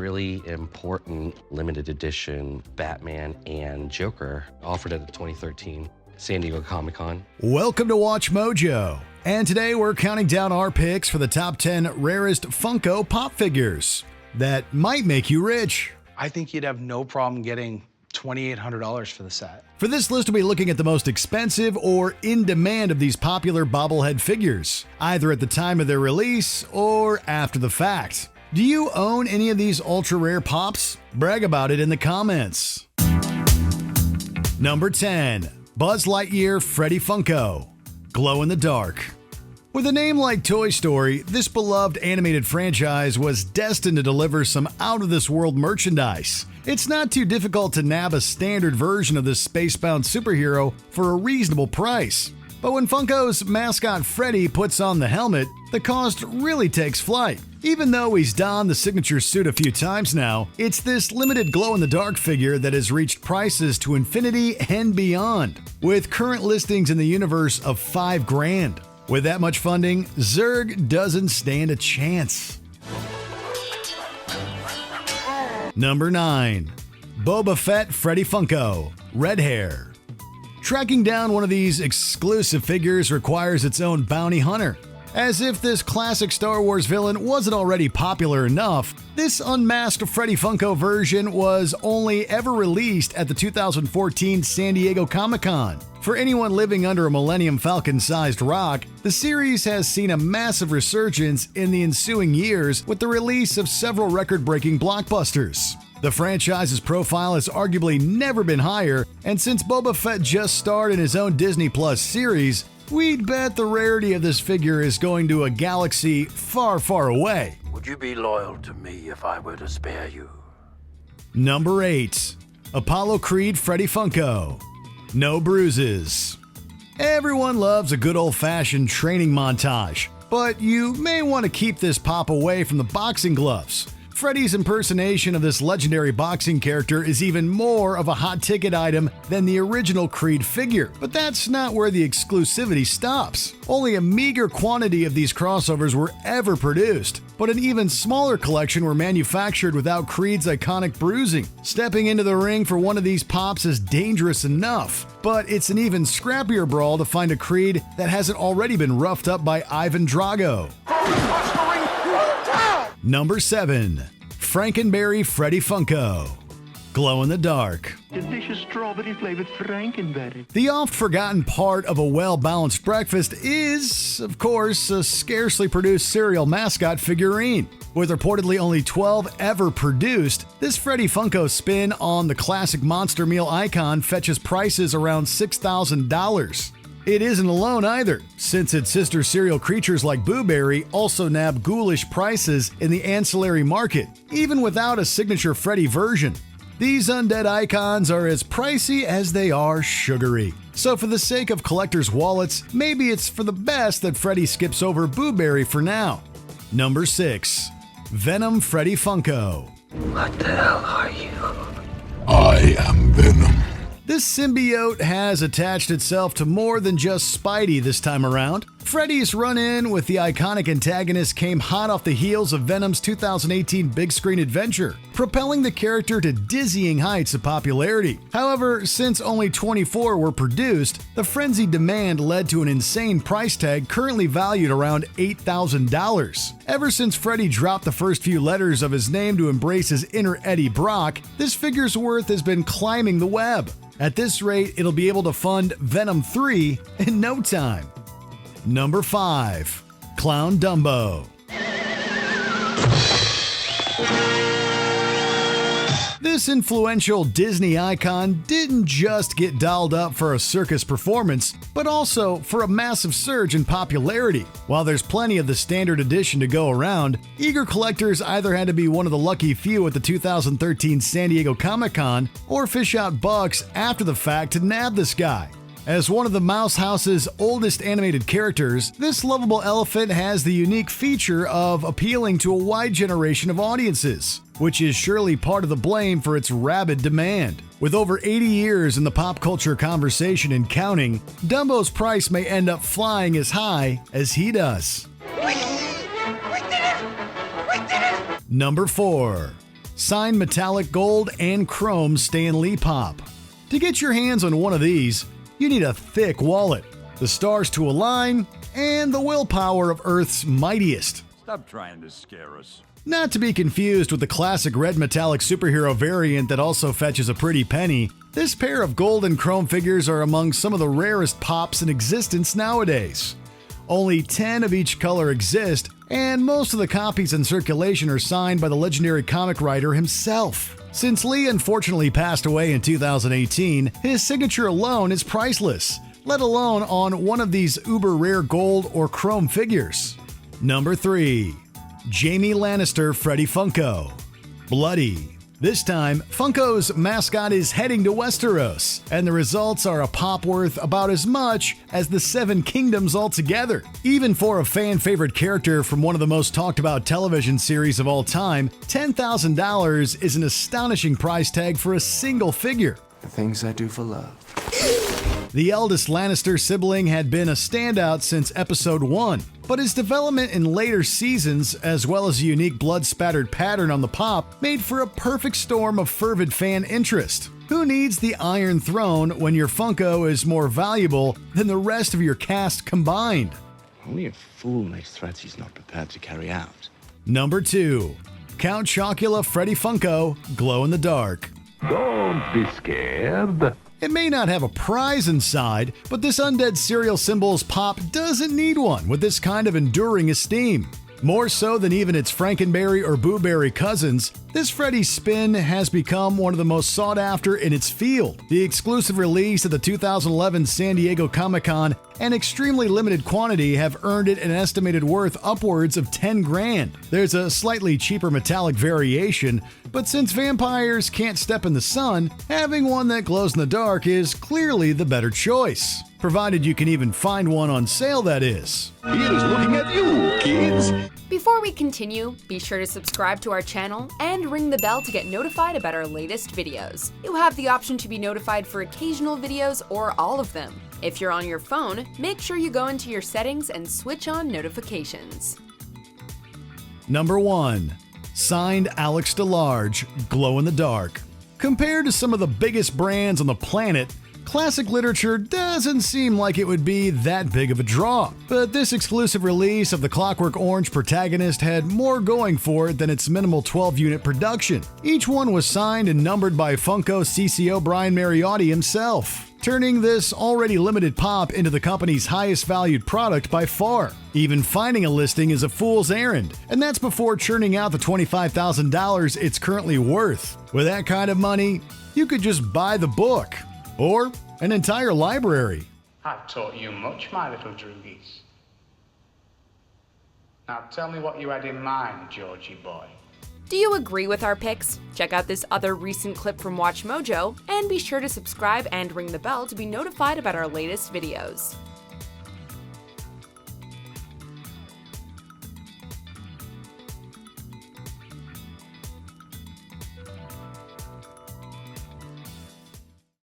really important limited edition Batman and Joker offered at the 2013 San Diego Comic-Con. Welcome to Watch Mojo, and today we're counting down our picks for the top 10 rarest Funko pop figures that might make you rich. I think you'd have no problem getting $2,800 for the set. For this list, we'll be looking at the most expensive or in demand of these popular bobblehead figures, either at the time of their release or after the fact. Do you own any of these ultra rare pops? Brag about it in the comments. Number 10. Buzz Lightyear Freddy Funko. Glow in the dark. With a name like Toy Story, this beloved animated franchise was destined to deliver some out-of-this-world merchandise. It's not too difficult to nab a standard version of this space-bound superhero for a reasonable price. But when Funko's mascot Freddy puts on the helmet, the cost really takes flight. Even though he's donned the signature suit a few times now, it's this limited glow-in-the-dark figure that has reached prices to infinity and beyond, with current listings in the universe of $5,000. With that much funding, Zurg doesn't stand a chance. Number 9. Boba Fett Freddy Funko. Red hair. Tracking down one of these exclusive figures requires its own bounty hunter. As if this classic Star Wars villain wasn't already popular enough, this unmasked Freddy Funko version was only ever released at the 2014 San Diego Comic-Con. For anyone living under a Millennium Falcon-sized rock, the series has seen a massive resurgence in the ensuing years with the release of several record-breaking blockbusters. The franchise's profile has arguably never been higher, and since Boba Fett just starred in his own Disney Plus series, we'd bet the rarity of this figure is going to a galaxy far, far away. Would you be loyal to me if I were to spare you? Number 8. Apollo Creed Freddy Funko. No bruises. Everyone loves a good old-fashioned training montage, but you may want to keep this pop away from the boxing gloves. Freddy's impersonation of this legendary boxing character is even more of a hot-ticket item than the original Creed figure, but that's not where the exclusivity stops. Only a meager quantity of these crossovers were ever produced, but an even smaller collection were manufactured without Creed's iconic bruising. Stepping into the ring for one of these pops is dangerous enough, but it's an even scrappier brawl to find a Creed that hasn't already been roughed up by Ivan Drago. Number 7. Frankenberry Freddy Funko. Glow in the dark. Delicious strawberry-flavored Frankenberry. The oft-forgotten part of a well-balanced breakfast is, of course, a scarcely produced cereal mascot figurine. With reportedly only 12 ever produced, this Freddy Funko spin on the classic monster meal icon fetches prices around $6,000. It isn't alone either, since its sister cereal creatures like Boo Berry also nab ghoulish prices in the ancillary market, even without a signature Freddy version. These undead icons are as pricey as they are sugary. So for the sake of collectors' wallets, maybe it's for the best that Freddy skips over Boo Berry for now. Number 6. Venom Freddy Funko. What the hell are you? I am Venom. This symbiote has attached itself to more than just Spidey this time around. Freddy's run-in with the iconic antagonist came hot off the heels of Venom's 2018 big screen adventure, propelling the character to dizzying heights of popularity. However, since only 24 were produced, the frenzied demand led to an insane price tag currently valued around $8,000. Ever since Freddy dropped the first few letters of his name to embrace his inner Eddie Brock, this figure's worth has been climbing the web. At this rate, it'll be able to fund Venom 3 in no time. Number 5. Clown Dumbo. This influential Disney icon didn't just get dolled up for a circus performance, but also for a massive surge in popularity. While there's plenty of the standard edition to go around, eager collectors either had to be one of the lucky few at the 2013 San Diego Comic-Con or fish out bucks after the fact to nab this guy. As one of the Mouse House's oldest animated characters, this lovable elephant has the unique feature of appealing to a wide generation of audiences, which is surely part of the blame for its rabid demand. With over 80 years in the pop culture conversation and counting, Dumbo's price may end up flying as high as he does. We did it! We did it! Number 4. signed metallic gold and chrome Stan Lee pop. To get your hands on one of these, you need a thick wallet, the stars to align, and the willpower of Earth's mightiest. Stop trying to scare us. Not to be confused with the classic red metallic superhero variant that also fetches a pretty penny, this pair of gold and chrome figures are among some of the rarest pops in existence nowadays. Only 10 of each color exist, and most of the copies in circulation are signed by the legendary comic writer himself. Since Lee unfortunately passed away in 2018, his signature alone is priceless, let alone on one of these uber rare gold or chrome figures. Number 3. Jaime Lannister Freddy Funko. Bloody. This time, Funko's mascot is heading to Westeros, and the results are a pop worth about as much as the Seven Kingdoms altogether. Even for a fan-favorite character from one of the most talked-about television series of all time, $10,000 is an astonishing price tag for a single figure. The things I do for love. The eldest Lannister sibling had been a standout since Episode 1, but his development in later seasons, as well as a unique blood-spattered pattern on the pop, made for a perfect storm of fervid fan interest. Who needs the Iron Throne when your Funko is more valuable than the rest of your cast combined? Only a fool makes threats he's not prepared to carry out. Number 2. Count Chocula Freddy Funko Glow in the Dark. Don't be scared. It may not have a prize inside, but this undead cereal symbol's pop doesn't need one with this kind of enduring esteem. More so than even its Frankenberry or Booberry cousins, this Freddy's spin has become one of the most sought after in its field. The exclusive release at the 2011 San Diego Comic-Con and extremely limited quantity have earned it an estimated worth upwards of 10 grand. There's a slightly cheaper metallic variation, but since vampires can't step in the sun, having one that glows in the dark is clearly the better choice. Provided you can even find one on sale, that is. Here's looking at you, kids. Before we continue, be sure to subscribe to our channel and ring the bell to get notified about our latest videos. You have the option to be notified for occasional videos or all of them. If you're on your phone, make sure you go into your settings and switch on notifications. Number 1. Signed Alex DeLarge, Glow in the Dark. Compared to some of the biggest brands on the planet, classic literature doesn't seem like it would be that big of a draw. But this exclusive release of the Clockwork Orange protagonist had more going for it than its minimal 12-unit production. Each one was signed and numbered by Funko CCO Brian Mariotti himself, turning this already limited pop into the company's highest valued product by far. Even finding a listing is a fool's errand, and that's before churning out the $25,000 it's currently worth. With that kind of money, you could just buy the book. Or an entire library. I've taught you much, my little droogies. Now tell me what you had in mind, Georgie boy. Do you agree with our picks? Check out this other recent clip from WatchMojo, and be sure to subscribe and ring the bell to be notified about our latest videos.